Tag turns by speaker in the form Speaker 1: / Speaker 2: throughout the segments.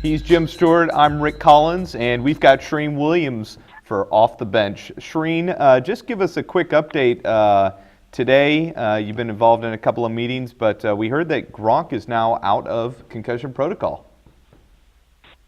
Speaker 1: He's Jim Stewart. I'm Rick Collins, and we've got Charean Williams for Off the Bench. Charean, just give us a quick update. Today, you've been involved in a couple of meetings, but we heard that Gronk is now out of concussion protocol.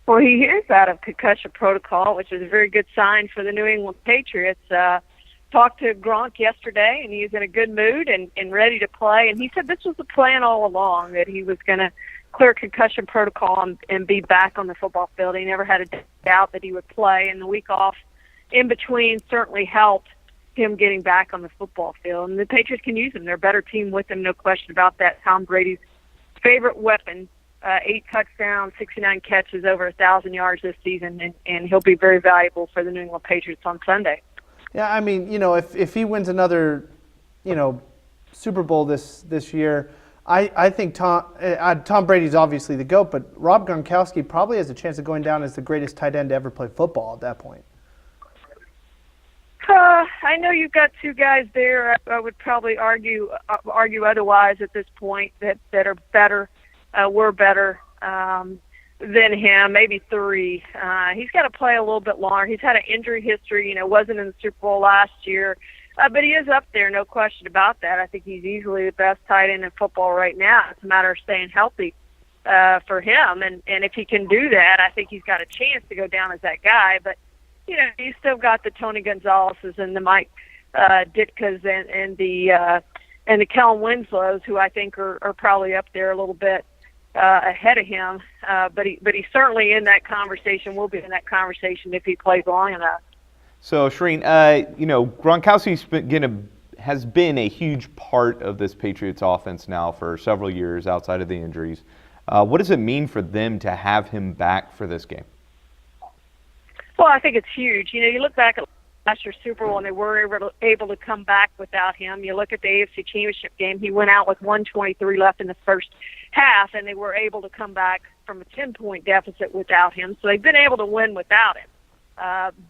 Speaker 2: Well, he is out of concussion protocol, which is a very good sign for the New England Patriots. Talked to Gronk yesterday, and he's in a good mood and ready to play. And he said this was the plan all along, that he was going to clear concussion protocol and be back on the football field. He never had a doubt that he would play, and the week off in between certainly helped him getting back on the football field. And the Patriots can use him. They're a better team with him, no question about that. Tom Brady's favorite weapon, 8 touchdowns, 69 catches, over 1,000 yards this season, and he'll be very valuable for the New England Patriots on Sunday.
Speaker 3: Yeah, I mean, if he wins another, Super Bowl this year, I think Tom Brady's obviously the GOAT, but Rob Gronkowski probably has a chance of going down as the greatest tight end to ever play football at that point.
Speaker 2: I know you've got two guys there. I would probably argue otherwise at this point, that are better, were better than him, maybe 3. He's got to play a little bit longer. He's had an injury history, wasn't in the Super Bowl last year. But he is up there, no question about that. I think he's easily the best tight end in football right now. It's a matter of staying healthy for him. And if he can do that, I think he's got a chance to go down as that guy. But, he's still got the Tony Gonzalez's and the Mike Ditkas and the Kellen Winslows, who I think are probably up there a little bit ahead of him. But he's certainly in that conversation, will be in that conversation if he plays long enough.
Speaker 1: So, Charean, Gronkowski has been a huge part of this Patriots offense now for several years outside of the injuries. What does it mean for them to have him back for this game?
Speaker 2: Well, I think it's huge. You look back at last year's Super Bowl, and they were able to come back without him. You look at the AFC Championship game, he went out with 1:23 left in the first half, and they were able to come back from a 10-point deficit without him. So they've been able to win without him.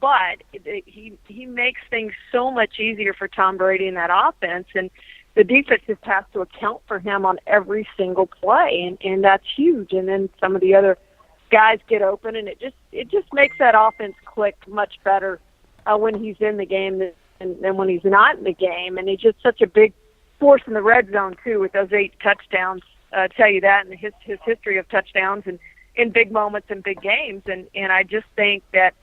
Speaker 2: But he makes things so much easier for Tom Brady in that offense, and the defense just has to account for him on every single play, and that's huge. And then some of the other guys get open, and it just makes that offense click much better when he's in the game than when he's not in the game. And he's just such a big force in the red zone too, with those 8 touchdowns. Tell you that, and his history of touchdowns and in big moments and big games. And I just think that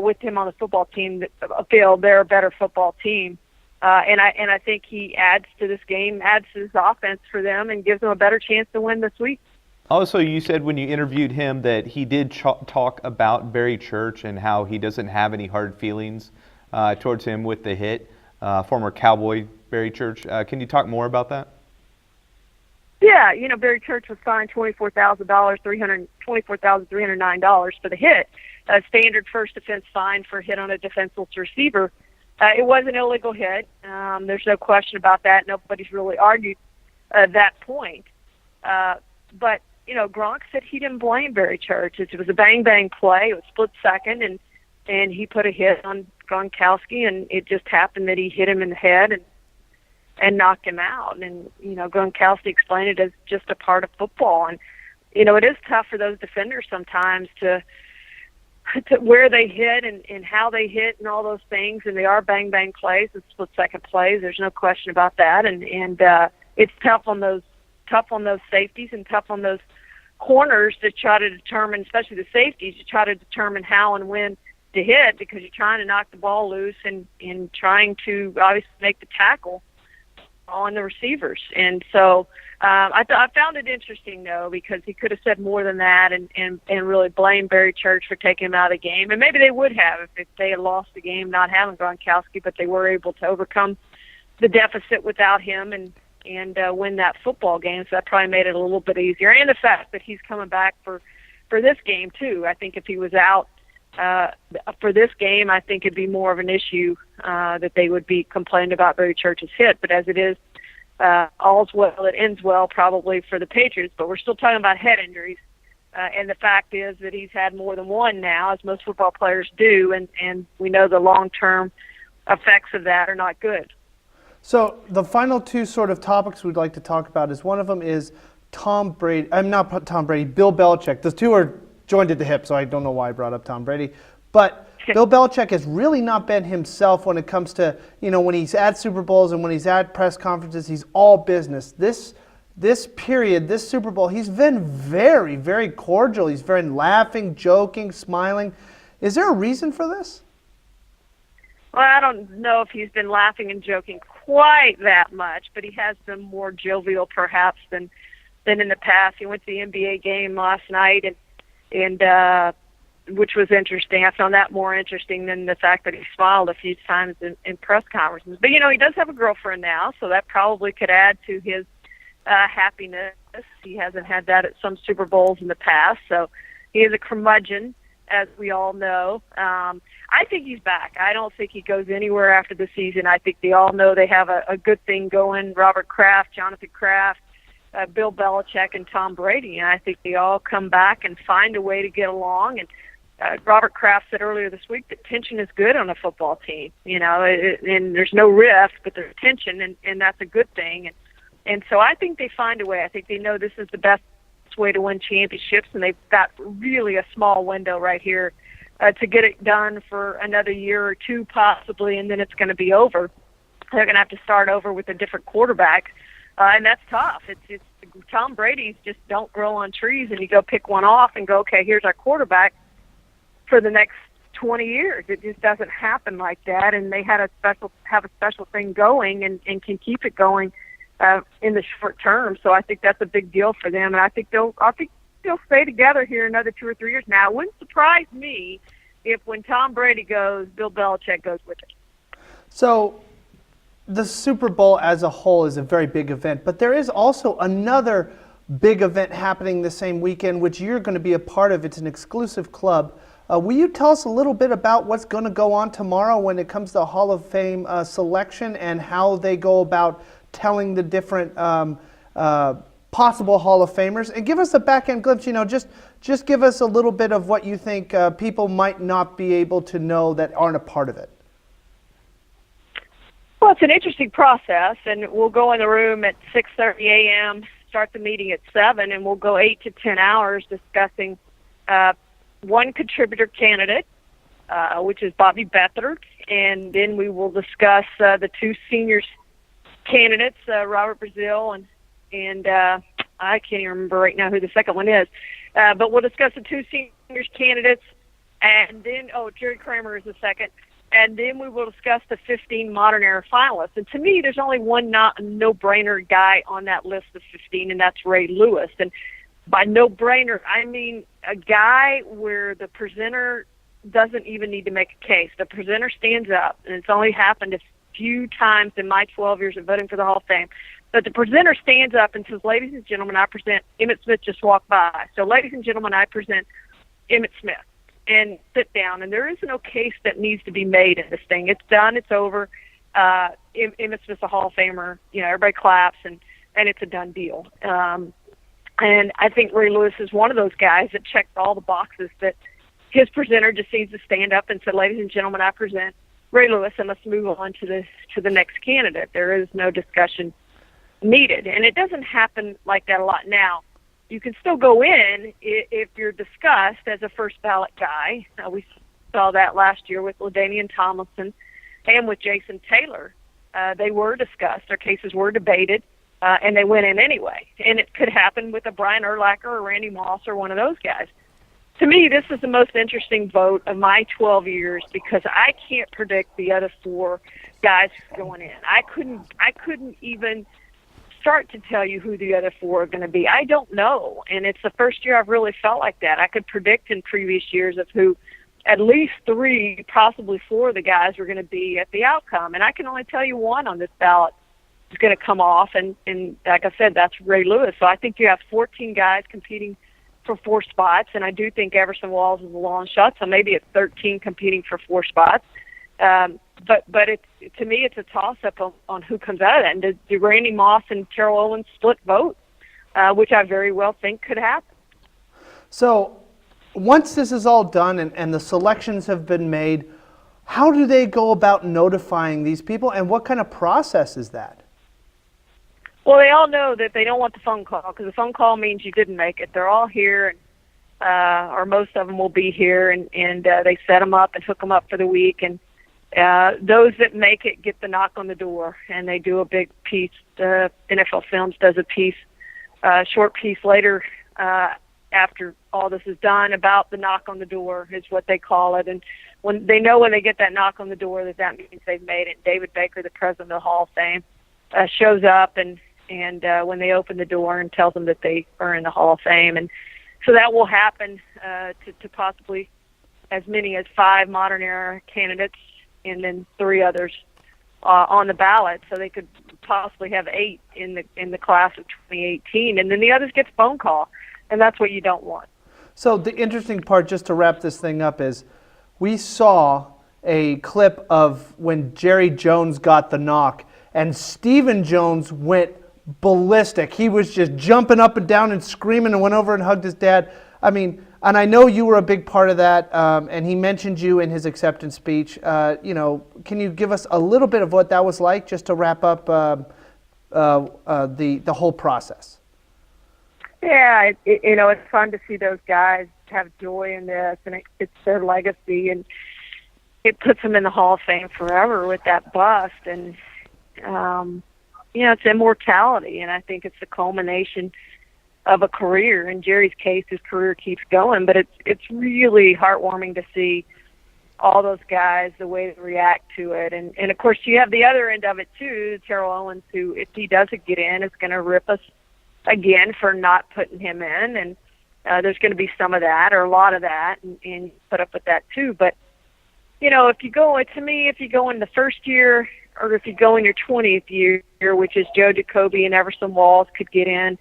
Speaker 2: with him on the football team field, they're a better football team. And I think he adds to this game, adds to this offense for them, and gives them a better chance to win this week.
Speaker 1: Also, you said when you interviewed him that he did talk about Barry Church and how he doesn't have any hard feelings towards him with the hit, former Cowboy Barry Church. Can you talk more about that?
Speaker 2: Yeah, Barry Church was fined $24,309 for the hit, a standard first offense fine for a hit on a defenseless receiver. It was an illegal hit. There's no question about that. Nobody's really argued that point. But Gronk said he didn't blame Barry Church. It was a bang-bang play. It was split second, and he put a hit on Gronkowski, and it just happened that he hit him in the head and knocked him out. And, Gronkowski explained it as just a part of football. And, it is tough for those defenders sometimes to where they hit and how they hit and all those things. And they are bang-bang plays and split-second plays. There's no question about that. And it's tough on those safeties and tough on those corners to try to determine, especially the safeties, to try to determine how and when to hit, because you're trying to knock the ball loose and trying to obviously make the tackle on the receivers. And so I found it interesting, though, because he could have said more than that and really blamed Barry Church for taking him out of the game. And maybe they would have if they had lost the game not having Gronkowski, but they were able to overcome the deficit without him and win that football game. So that probably made it a little bit easier. And the fact that he's coming back for this game, too. I think if he was out for this game, I think it'd be more of an issue that they would be complaining about Barry Church's hit. But as it is, all's well, it ends well probably for the Patriots. But we're still talking about head injuries. And the fact is that he's had more than one now, as most football players do. And we know the long-term effects of that are not good.
Speaker 3: So the final 2 sort of topics we'd like to talk about is one of them is Bill Belichick. The 2 are joined at the hip, so I don't know why I brought up Tom Brady. But Bill Belichick has really not been himself when it comes to, when he's at Super Bowls and when he's at press conferences, he's all business. This period, this Super Bowl, he's been very, very cordial. He's been laughing, joking, smiling. Is there a reason for this?
Speaker 2: Well, I don't know if he's been laughing and joking quite that much, but he has been more jovial perhaps than in the past. He went to the NBA game last night, and which was interesting. I found that more interesting than the fact that he smiled a few times in press conferences. But, he does have a girlfriend now, so that probably could add to his happiness. He hasn't had that at some Super Bowls in the past, so he is a curmudgeon, as we all know. I think he's back. I don't think he goes anywhere after the season. I think they all know they have a good thing going. Robert Kraft, Jonathan Kraft, Bill Belichick, and Tom Brady, and I think they all come back and find a way to get along. And Robert Kraft said earlier this week that tension is good on a football team, and there's no rift, but there's tension, and that's a good thing. And so I think they find a way. I think they know this is the best way to win championships, and they've got really a small window right here to get it done for another year or two possibly, and then it's going to be over. They're going to have to start over with a different quarterback, and that's tough. It's Tom Brady's just don't grow on trees, and you go pick one off and go, okay, here's our quarterback for the next 20 years. It just doesn't happen like that, and they have a special thing going and can keep it going in the short term. So I think that's a big deal for them, and I think they'll stay together here another 2 or 3 years. Now, it wouldn't surprise me if when Tom Brady goes, Bill Belichick goes with it.
Speaker 3: So the Super Bowl as a whole is a very big event, but there is also another big event happening the same weekend, which you're going to be a part of. It's an exclusive club. Will you tell us a little bit about what's going to go on tomorrow when it comes to Hall of Fame selection and how they go about telling the different possible Hall of Famers? And give us a back-end glimpse, just give us a little bit of what you think people might not be able to know that aren't a part of it.
Speaker 2: Well, it's an interesting process, and we'll go in the room at 6:30 a.m., start the meeting at 7, and we'll go 8 to 10 hours discussing one contributor candidate, which is Bobby Beathard, and then we will discuss the two seniors candidates, Robert Brazile and I can't even remember right now who the second one is, but we'll discuss the two seniors candidates, and then, Jerry Kramer is the second, and then we will discuss the 15 modern era finalists. And to me, there's only one no-brainer guy on that list of 15, and that's Ray Lewis. And by no-brainer, I mean a guy where the presenter doesn't even need to make a case. The presenter stands up, and it's only happened a few times in my 12 years of voting for the Hall of Fame. But the presenter stands up and says, ladies and gentlemen, I present Emmitt Smith just walked by. So ladies and gentlemen, I present Emmitt Smith. And sit down. And there is no case that needs to be made in this thing. It's done. It's over. Emmitt Smith's a Hall of Famer. Everybody claps, and it's a done deal. And I think Ray Lewis is one of those guys that checked all the boxes that his presenter just needs to stand up and say, ladies and gentlemen, I present Ray Lewis, and let's move on to the next candidate. There is no discussion needed. And it doesn't happen like that a lot now. You can still go in if you're discussed as a first ballot guy. We saw that last year with LaDainian Tomlinson and with Jason Taylor. They were discussed. Their cases were debated, and they went in anyway. And it could happen with a Brian Urlacher or Randy Moss or one of those guys. To me, this is the most interesting vote of my 12 years because I can't predict the other four guys going in. I couldn't even start to tell you who the other four are going to be. I don't know, and it's the first year I've really felt like that. I could predict in previous years of who at least 3, possibly 4 of the guys were going to be at the outcome, and I can only tell you one on this ballot is going to come off, and like I said, that's Ray Lewis. So I think you have 14 guys competing for 4 spots, and I do think Everson Walls is a long shot, so maybe it's 13 competing for 4 spots. But it's, to me, it's a toss-up on who comes out of that. And do Randy Moss and Terrell Owens split vote, which I very well think could happen.
Speaker 3: So once this is all done and the selections have been made, how do they go about notifying these people, and what kind of process is that? Well,
Speaker 2: they all know that they don't want the phone call because the phone call means you didn't make it. They're all here, or most of them will be here, and they set them up and hook them up for the week. And those that make it get the knock on the door, and they do a big piece. NFL Films does a piece, short piece later after all this is done about the knock on the door is what they call it. And when they get that knock on the door, that means they've made it. David Baker, the president of the Hall of Fame, shows up and when they open the door and tells them that they are in the Hall of Fame. And so that will happen to possibly as many as 5 modern era candidates and then 3 others on the ballot. So they could possibly have 8 in the class of 2018, and then the others get phone call, and that's what you don't want.
Speaker 3: So the interesting part, just to wrap this thing up, is we saw a clip of when Jerry Jones got the knock, and Stephen Jones went ballistic. He was just jumping up and down and screaming and went over and hugged his dad. I mean, and I know you were a big part of that, and he mentioned you in his acceptance speech. Can you give us a little bit of what that was like, just to wrap up the whole process?
Speaker 2: Yeah, it's fun to see those guys have joy in this, and it's their legacy, and it puts them in the Hall of Fame forever with that bust. And it's immortality, and I think it's the culmination of a career. In Jerry's case, his career keeps going, but it's really heartwarming to see all those guys, the way they react to it. And of course, you have the other end of it too, Terrell Owens, who, if he doesn't get in, is going to rip us again for not putting him in. And there's going to be some of that, or a lot of that, and put up with that too. But, if you go in the first year, or if you go in your 20th year, which is Joe Jacoby and Everson Walls could get in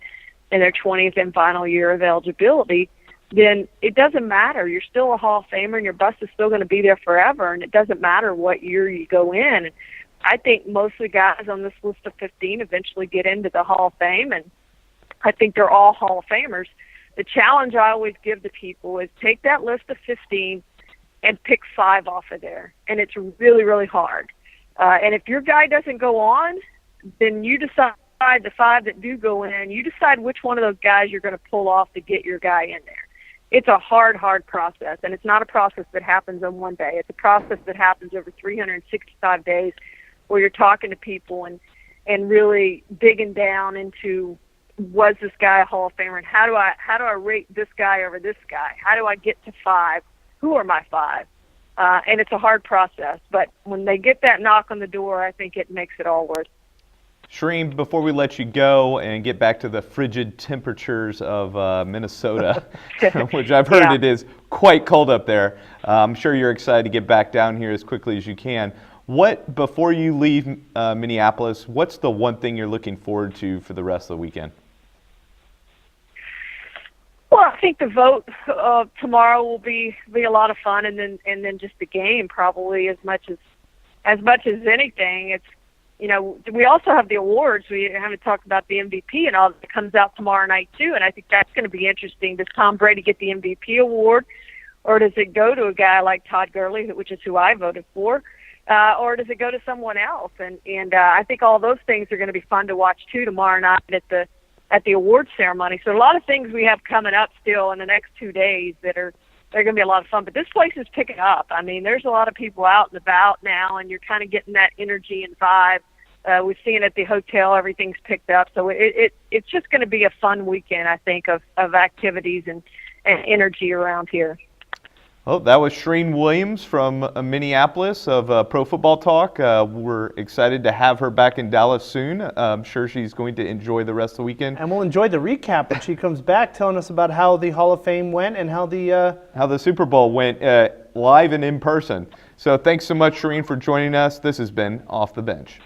Speaker 2: their 20th and final year of eligibility, then it doesn't matter. You're still a Hall of Famer, and your bust is still going to be there forever, and it doesn't matter what year you go in. And I think most of the guys on this list of 15 eventually get into the Hall of Fame, and I think they're all Hall of Famers. The challenge I always give to people is take that list of 15 and pick 5 off of there, and it's really, really hard. And if your guy doesn't go on, then you decide, the 5 that do go in, you decide which one of those guys you're going to pull off to get your guy in there. It's a hard process, and it's not a process that happens in one day. It's a process that happens over 365 days, where you're talking to people and really digging down into, was this guy a Hall of Famer, and how do I rate this guy over this guy? How do I get to 5? Who are my 5? And it's a hard process, but when they get that knock on the door, I think it makes it all worth it.
Speaker 1: Charean, before we let you go and get back to the frigid temperatures of Minnesota, which I've heard it is quite cold up there, I'm sure you're excited to get back down here as quickly as you can. Before you leave Minneapolis, what's the one thing you're looking forward to for the rest of the weekend?
Speaker 2: Well, I think the vote tomorrow will be a lot of fun, and then just the game probably as much as anything. It's we also have the awards. We haven't talked about the MVP and all that comes out tomorrow night too, and I think that's going to be interesting. Does Tom Brady get the MVP award, or does it go to a guy like Todd Gurley, which is who I voted for, or does it go to someone else? And I think all those things are going to be fun to watch too tomorrow night at the awards ceremony. So a lot of things we have coming up still in the next 2 days they're going to be a lot of fun. But this place is picking up. I mean, there's a lot of people out and about now, and you're kind of getting that energy and vibe. We've seen at the hotel, everything's picked up. So it's just going to be a fun weekend, I think, of activities and energy around here.
Speaker 1: Well, that was Charean Williams from Minneapolis of Pro Football Talk. We're excited to have her back in Dallas soon. I'm sure she's going to enjoy the rest of the weekend.
Speaker 3: And we'll enjoy the recap when she comes back, telling us about how the Hall of Fame went and how the
Speaker 1: Super Bowl went live and in person. So thanks so much, Charean, for joining us. This has been Off the Bench.